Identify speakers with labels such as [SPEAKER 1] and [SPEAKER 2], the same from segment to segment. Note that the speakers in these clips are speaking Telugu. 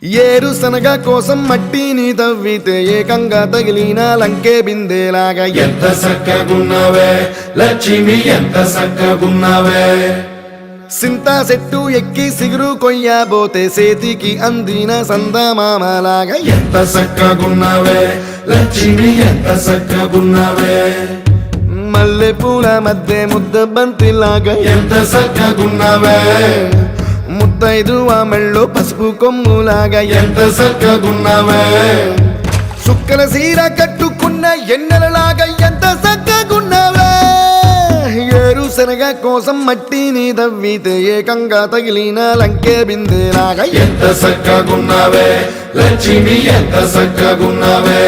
[SPEAKER 1] ఏరుశనగ కోసం మట్టిని తవ్వితే ఏకంగా తగిలిన లంకే బిందేలాగా
[SPEAKER 2] ఎంత సక్కగున్నవే లక్ష్మి ఎంత సక్కగున్నవే
[SPEAKER 1] సింతా చెట్టు ఎక్కి సిగురు కొయ్యబోతే సేతికి అందిన సందమామలాగా
[SPEAKER 2] ఎంత సక్కగున్నవే లక్ష్మి ఎంత సక్కగున్నవే
[SPEAKER 1] మల్లె పూల మధ్య ముద్ద బంతిలాగా
[SPEAKER 2] ఎంత సక్కగున్నవే
[SPEAKER 1] ముద్దైదు ఆ మెళ్ళో పసుపు కొమ్ములాగా
[SPEAKER 2] ఎంత సక్కగున్నవే
[SPEAKER 1] సుక్కల సీర కట్టుకున్న ఎన్నెలలాగా ఎంత సక్కగున్నావే ఏరుశనగ కోసం మట్టిని తవ్వితే ఏకంగా తగిలిన లంకే బిందేలాగా
[SPEAKER 2] ఎంత సక్కగున్నవే లక్ష్మి ఎంత సక్కగున్నవే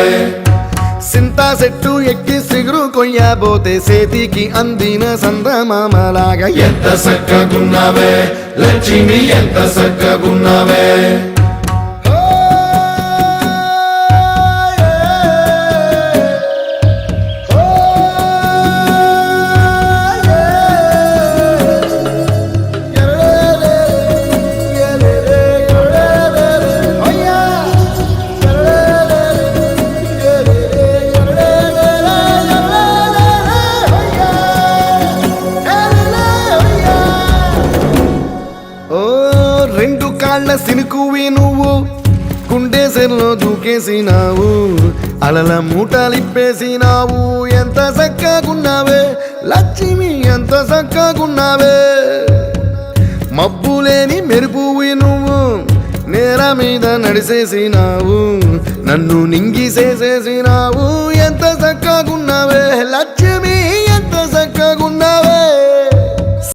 [SPEAKER 1] సింతా చెట్టు ఎక్కి సిగురు కొయ్యబోతే సేతికి అందిన సందమామలాగా
[SPEAKER 2] ఎంత సక్కగున్నవే లక్ష్మి ఎంత సక్కగున్నవే
[SPEAKER 1] రెండు కాళ్ళ సినుకువి నువ్వు కుండేసెల్లో దూకేసినావు అలల మూటలిప్పేసినావు ఎంత చక్కగున్నావే లక్ష్మి ఎంత చక్కగున్నావే మబ్బులేని మెరుపువి నువ్వు నేల మీద నడిసేసినావు నన్ను నింగిసేసేసినావు